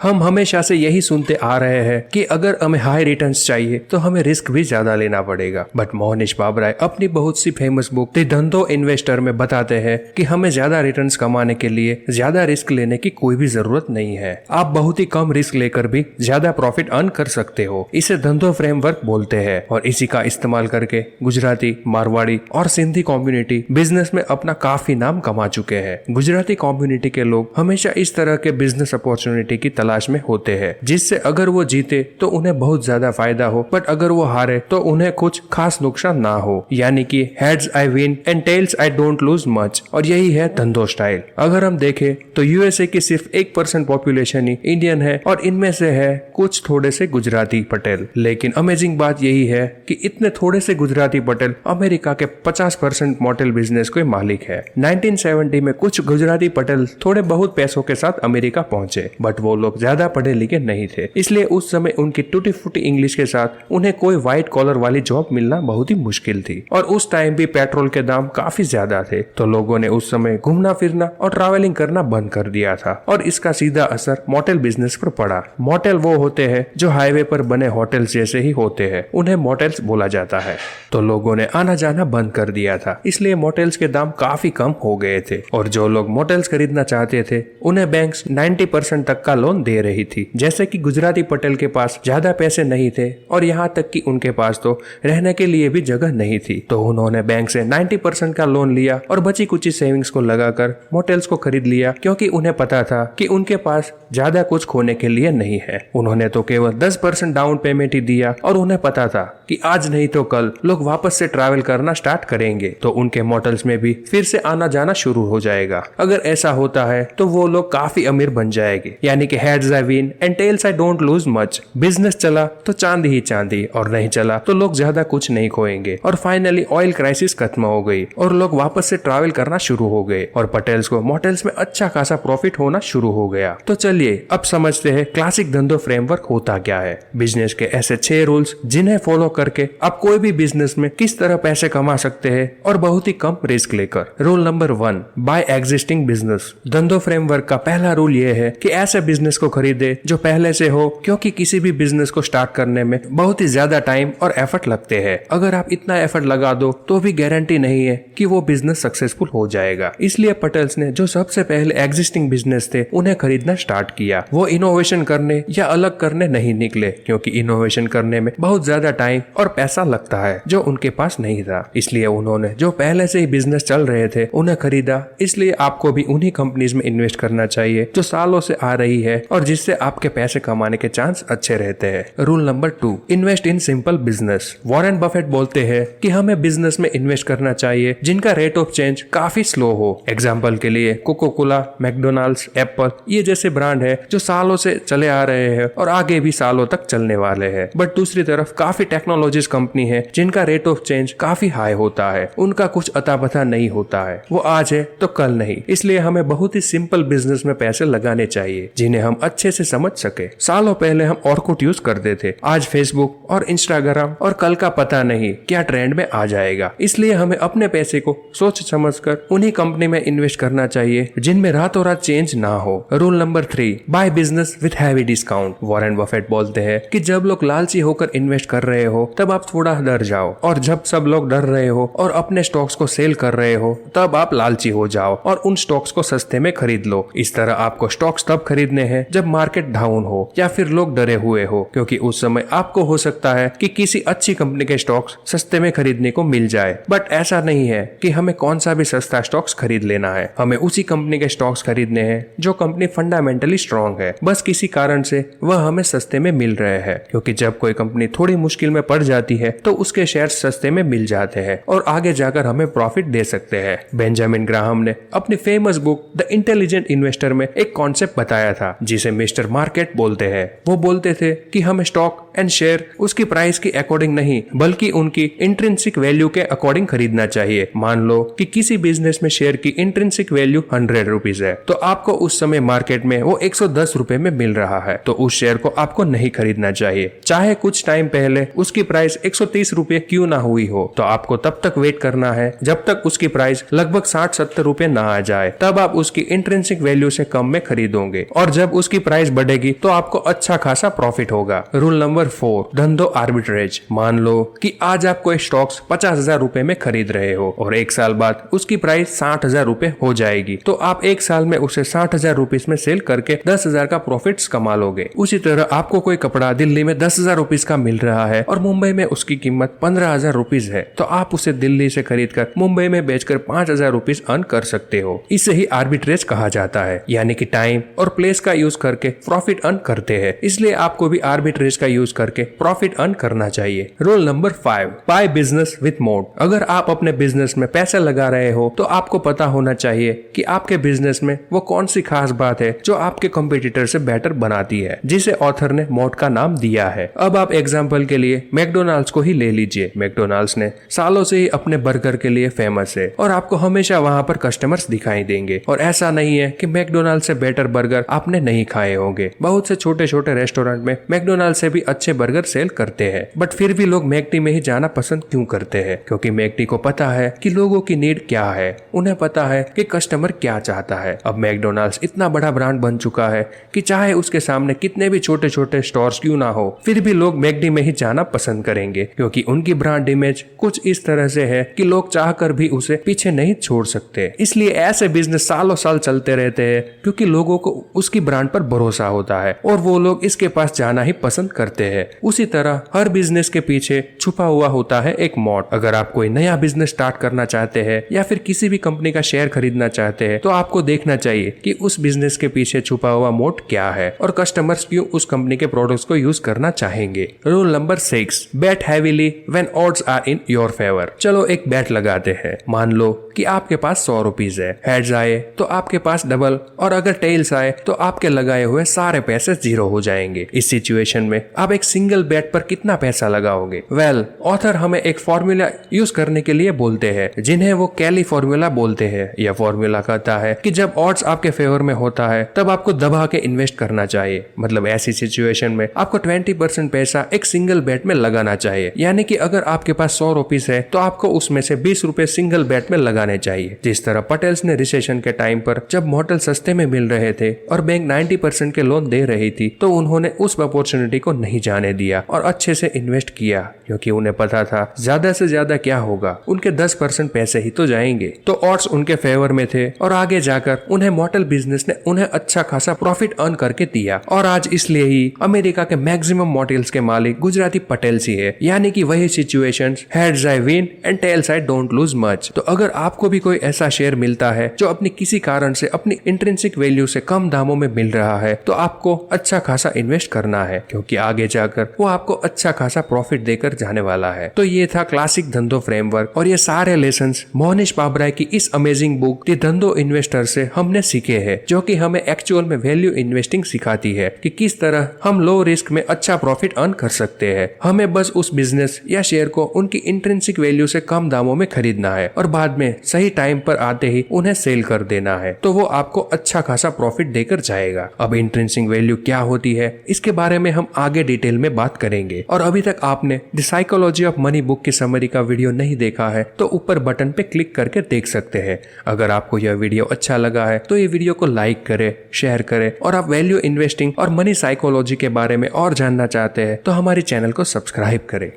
हम हमेशा से यही सुनते आ रहे हैं कि अगर हमें हाई रिटर्न्स चाहिए तो हमें रिस्क भी ज्यादा लेना पड़ेगा, बट मोहनीश बाबराय अपनी बहुत सी फेमस बुक द धंधो इन्वेस्टर में बताते हैं कि हमें ज्यादा रिटर्न्स कमाने के लिए ज्यादा रिस्क लेने की कोई भी जरूरत नहीं है। आप बहुत ही कम रिस्क लेकर भी ज्यादा प्रॉफिट अर्न कर सकते हो। इसे धंधो फ्रेमवर्क बोलते हैं और इसी का इस्तेमाल करके गुजराती, मारवाड़ी और सिंधी कम्युनिटी बिजनेस में अपना काफी नाम कमा चुके हैं। गुजराती कम्युनिटी के लोग हमेशा इस तरह के बिजनेस अपॉर्चुनिटी की तलाश में होते हैं जिससे अगर वो जीते तो उन्हें बहुत ज्यादा फायदा हो, बट अगर वो हारे तो उन्हें कुछ खास नुकसान ना हो, यानी कि heads I win and tails I don't lose much. और यही है धंधो स्टाइल। अगर हम देखें तो यूएसए की सिर्फ 1% पॉपुलेशन ही इंडियन है और इनमें से है कुछ थोड़े से गुजराती पटेल। लेकिन अमेजिंग बात यही है कि इतने थोड़े से गुजराती पटेल अमेरिका के 50% मोटेल बिजनेस के मालिक है। 1970 में कुछ गुजराती पटेल थोड़े बहुत पैसों के साथ अमेरिका पहुंचे, बट वो लोग ज्यादा पढ़े लिखे नहीं थे, इसलिए उस समय उनकी टूटी फूटी इंग्लिश के साथ उन्हें कोई व्हाइट कॉलर वाली जॉब मिलना बहुत ही मुश्किल थी। और उस टाइम भी पेट्रोल के दाम काफी ज्यादा थे, तो लोगों ने उस समय घूमना फिरना और ट्रैवलिंग करना बंद कर दिया था और इसका सीधा असर मोटेल बिजनेस पर पड़ा। मोटेल वो होते हैं जो हाईवे पर बने होटल्स जैसे ही होते हैं, उन्हें मोटेल्स बोला जाता है। तो लोगों ने आना जाना बंद कर दिया था, इसलिए मोटेल्स के दाम काफी कम हो गए थे और जो लोग मोटेल्स खरीदना चाहते थे उन्हें बैंक्स 90% तक का लोन दे रही थी। जैसे कि गुजराती पटेल के पास ज्यादा पैसे नहीं थे और यहाँ तक कि उनके पास तो रहने के लिए भी जगह नहीं थी, तो उन्होंने बैंक से 90% का लोन लिया और बची कुची सेविंग्स को लगाकर मोटेल्स को खरीद लिया, क्योंकि उन्हें पता था कि उनके पास ज्यादा कुछ खोने के लिए नहीं है। उन्होंने तो केवल 10% डाउन पेमेंट ही दिया और उन्हें पता था कि आज नहीं तो कल लोग वापस से ट्रैवल करना स्टार्ट करेंगे, तो उनके मोटेल्स में भी फिर से आना जाना शुरू हो जाएगा। अगर ऐसा होता है तो वो लोग काफी अमीर बन जाएंगे, यानी कि heads I win and tails I don't lose much. Business चला तो चांदी ही चांदी और नहीं चला तो लोग ज्यादा कुछ नहीं खोएंगे। और फाइनली ऑयल क्राइसिस खत्म हो गई और लोग वापस से ट्रैवल करना शुरू हो गए और पटेल्स को मोटेल्स में अच्छा खासा प्रॉफिट होना शुरू हो गया। तो चलिए अब समझते हैं क्लासिक धंधो फ्रेमवर्क होता क्या है। बिजनेस के ऐसे 6 रूल्स जिन्हें फॉलो करके आप कोई भी बिजनेस में किस तरह पैसे कमा सकते हैं और बहुत ही कम रिस्क लेकर। Rule number 1, by existing business. धंधो फ्रेमवर्क का पहला रूल ये है कि ऐसे बिजनेस को खरीदे जो पहले से हो, क्योंकि किसी भी बिजनेस को स्टार्ट करने में बहुत ही ज्यादा टाइम और एफर्ट लगते हैं। अगर आप इतना एफर्ट लगा दो तो भी गारंटी नहीं है कि वो बिजनेस सक्सेसफुल हो जाएगा। इसलिए पटेल्स ने जो सबसे पहले एग्जिस्टिंग बिजनेस थे उन्हें खरीदना स्टार्ट किया। वो इनोवेशन करने या अलग करने नहीं निकले, क्योंकि इनोवेशन करने में बहुत ज्यादा टाइम और पैसा लगता है जो उनके पास नहीं था। इसलिए उन्होंने जो पहले से ही बिजनेस चल रहे थे उन्हें खरीदा। इसलिए आपको भी उन्हीं कंपनीज में इन्वेस्ट करना चाहिए जो सालों से आ रही है और जिससे आपके पैसे कमाने के चांस अच्छे रहते हैं। Rule number 2, invest in simple business. Warren Buffett बोलते हैं कि हमें बिजनेस में इन्वेस्ट करना चाहिए जिनका रेट ऑफ चेंज काफी स्लो हो। एग्जाम्पल के लिए कोको कोला, मैकडोनाल्ड्स, एप्पल, ये जैसे ब्रांड है जो सालों से चले आ रहे हैं और आगे भी सालों तक चलने वाले हैं। बट दूसरी तरफ काफी टेक्नोलॉजीज कंपनी है जिनका रेट ऑफ चेंज काफी हाई होता है, उनका कुछ अता पता नहीं होता है, वो आज है तो कल नहीं। इसलिए हमें बहुत ही सिंपल बिजनेस में पैसे लगाने चाहिए जिन्हें हम अच्छे से समझ सके। सालों पहले हम ऑर्कुट यूज करते थे, आज फेसबुक और इंस्टाग्राम, और कल का पता नहीं क्या ट्रेंड में आ जाएगा। इसलिए हमें अपने पैसे को सोच समझकर उन्हीं कंपनी में इन्वेस्ट करना चाहिए जिनमें रातों रात चेंज ना हो। Rule number 3, by business with heavy discount. Warren Buffett बोलते हैं कि जब लोग लालची होकर इन्वेस्ट कर रहे हो तब आप थोड़ा डर जाओ, और जब सब लोग डर रहे हो और अपने स्टॉक्स को सेल कर रहे हो तब आप लालची हो जाओ और उन स्टॉक्स को सस्ते में खरीद लो। इस तरह आपको स्टॉक्स तब खरीदने हैं जब मार्केट डाउन हो या फिर लोग डरे हुए हो, क्योंकि उस समय आपको हो सकता है कि किसी अच्छी कंपनी के स्टॉक्स सस्ते में खरीदने को मिल जाए। बट ऐसा नहीं है कि हमें कौन सा भी सस्ता स्टॉक्स खरीद लेना है, हमें उसी कंपनी के स्टॉक्स खरीदने हैं जो कंपनी फंडामेंटली स्ट्रॉन्ग है, बस किसी कारण से वह हमें सस्ते में मिल रहे हैं। क्योंकि जब कोई कंपनी थोड़ी मुश्किल में पड़ जाती है तो उसके शेयर सस्ते में मिल जाते हैं और आगे जाकर हमें प्रॉफिट दे सकते हैं। बेंजामिन ग्राहम ने अपनी famous book the intelligent investor में एक कॉन्सेप्ट बताया था जिसे मिस्टर मार्केट बोलते हैं। वो बोलते थे कि हमें स्टॉक एंड शेयर उसकी प्राइस के अकॉर्डिंग नहीं बल्कि उनकी इंट्रिंसिक वैल्यू के अकॉर्डिंग खरीदना चाहिए। मान लो कि किसी बिजनेस में शेयर की इंट्रिंसिक वैल्यू 100 रुपीज है, तो आपको उस समय मार्केट में वो 110 रुपए में मिल रहा है, तो उस शेयर को आपको नहीं खरीदना चाहिए, चाहे कुछ टाइम पहले उसकी उसकी प्राइस 130 रुपए क्यों ना हुई हो, तो आपको तब तक वेट करना है जब तक उसकी प्राइस लगभग 60-70 रुपए ना आ जाए, तब आप उसकी इंट्रिंसिक वैल्यू से कम में खरीदोगे और जब उसकी प्राइस बढ़ेगी तो आपको अच्छा खासा प्रॉफिट होगा। रूल नंबर 4, धंधो आर्बिट्रेज। मान लो कि आज आप कोई स्टॉक्स 50,000 रुपए में खरीद रहे हो और एक साल बाद उसकी प्राइस 60,000 रुपए हो जाएगी, तो आप एक साल में उसे 60,000 रुपीज में सेल करके 10,000 का प्रॉफिट कमा लोगे। उसी तरह आपको कोई कपड़ा दिल्ली में 10,000 रुपीज का मिल रहा है और मुंबई में उसकी कीमत 15,000 रुपीज है, तो आप उसे दिल्ली से खरीदकर मुंबई में बेचकर 5,000 रुपीज अर्न कर सकते हो। इसे ही आर्बिट्रेज कहा जाता है, यानी कि टाइम और प्लेस का यूज करके प्रॉफिट अर्न करते हैं। इसलिए आपको भी आर्बिट्रेज का यूज करके प्रॉफिट अर्न करना चाहिए। Rule number 5, by business with mode. अगर आप अपने बिजनेस में पैसा लगा रहे हो तो आपको पता होना चाहिए कि आपके बिजनेस में वो कौन सी खास बात है जो आपके कंपटीटर से बेटर बनाती है, जिसे ऑथर ने मोड का नाम दिया है। अब आप एग्जांपल के लिए मैकडोनाल्ड्स को ही ले लीजिए। मैकडोनाल्ड्स ने सालों से ही अपने बर्गर के लिए फेमस है और आपको हमेशा वहां पर कस्टमर्स दिखाई देंगे, और ऐसा नहीं है कि मैकडोनाल्ड से बेटर बर्गर आपने नहीं खाए होंगे। बहुत से छोटे छोटे रेस्टोरेंट में मैकडोनाल्ड से भी अच्छे बर्गर सेल करते हैं, बट फिर भी लोग मैकडी में ही जाना पसंद क्यों करते हैं? क्योंकि मैकडी को पता है कि लोगों की नीड क्या है, उन्हें पता है कि कस्टमर क्या चाहता है। अब मैकडोनाल्ड्स इतना बड़ा ब्रांड बन चुका है कि चाहे उसके सामने कितने भी छोटे छोटे स्टोर्स क्यों ना हो, फिर भी लोग मैकडी में ही जाना पसंद करेंगे, क्योंकि उनकी ब्रांड इमेज कुछ इस तरह से है कि लोग चाहकर भी उसे पीछे नहीं छोड़ सकते। इसलिए ऐसे बिजनेस सालों साल चलते रहते हैं, क्योंकि लोगों को उसकी ब्रांड पर भरोसा होता है और वो लोग इसके पास जाना ही पसंद करते हैं। उसी तरह हर बिजनेस के पीछे छुपा हुआ होता है एक मोड। अगर आप कोई नया बिजनेस स्टार्ट करना चाहते हैं या फिर किसी भी कंपनी का शेयर खरीदना चाहते हैं, तो आपको देखना चाहिए कि उस बिजनेस के पीछे छुपा हुआ मोड क्या है और कस्टमर्स क्यों उस कंपनी के प्रोडक्ट्स को यूज करना चाहेंगे। Rule number 6, bet heavily when odds are in your favour. चलो एक बैट लगाते हैं। मान लो कि आपके पास 100 रुपीज है, हेड्स आए तो आपके पास डबल, और अगर टेल्स आए तो आपके लगाए हुए सारे पैसे 0 हो जाएंगे। इस सिचुएशन में आप एक सिंगल बेट पर कितना पैसा लगाओगे? वेल, ऑथर हमें एक फॉर्मूला यूज करने के लिए बोलते हैं, जिन्हें वो कैली फॉर्मूला बोलते हैं। यह फॉर्मूला कहता है कि जब ऑड्स आपके फेवर में होता है तब आपको दबा के इन्वेस्ट करना चाहिए। मतलब ऐसी सिचुएशन में आपको 20% पैसा एक सिंगल बेट में लगाना चाहिए। यानी कि अगर आपके पास 100 रुपीज है तो आपको उसमें से 20 रुपए सिंगल बेट में लगाने चाहिए। जिस तरह पटेल्स ने रिसेशन के टाइम पर जब मोटल सस्ते में मिल रहे थे और बैंक 90% के लोन दे रही थी, तो उन्होंने उस अपॉर्चुनिटी को नहीं जाने दिया और अच्छे से इन्वेस्ट किया, क्योंकि उन्हें पता था ज्यादा से ज्यादा क्या होगा, उनके 10% पैसे ही तो जाएंगे। तो ऑड्स उनके फेवर में थे और आगे जाकर उन्हें मोटल बिजनेस ने उन्हें अच्छा खासा प्रॉफिट अर्न करके दिया। और आज इसलिए ही अमेरिका के मैक्सिमम मोटल्स के मालिक गुजराती पटेल्स ही है। यानी कि वही situations, heads I win and tails I don't lose much. तो अगर आपको भी कोई ऐसा शेयर मिलता है जो अपनी किसी कारण से अपनी इंट्रिंसिक वैल्यू से कम दामों में मिल रहा है, तो आपको अच्छा खासा इन्वेस्ट करना है, क्योंकि आगे जाकर वो आपको अच्छा खासा प्रॉफिट देकर जाने वाला है। तो ये था क्लासिक धंधो फ्रेमवर्क, और ये सारे लेसन्स मोहनिश पाबराय की इस अमेजिंग बुक द धंधो इन्वेस्टर से हमने सीखे हैं, जो कि हमें एक्चुअल में वैल्यू इन्वेस्टिंग सिखाती है कि किस तरह हम लो रिस्क में अच्छा प्रॉफिट अर्न कर सकते हैं। हमें बस उस बिजनेस या शेयर को उनकी इंट्रिंसिक वैल्यू से कम दामों में खरीदना है और बाद में सही टाइम पर आते ही उन्हें सेल कर देना है, तो वो आपको अच्छा खासा प्रॉफिट देकर जाएगा। अब इंट्रिंसिक वैल्यू क्या होती है, इसके बारे में हम आगे डिटेल में बात करेंगे। और अभी तक आपने the psychology of money book की समरी का वीडियो नहीं देखा है तो ऊपर बटन पे क्लिक करके देख सकते हैं। अगर आपको यह वीडियो अच्छा लगा है तो ये वीडियो को लाइक करें, शेयर करें, और आप वैल्यू इन्वेस्टिंग और मनी साइकोलॉजी के बारे में और जानना चाहते हैं तो हमारे चैनल को सब्सक्राइब करें।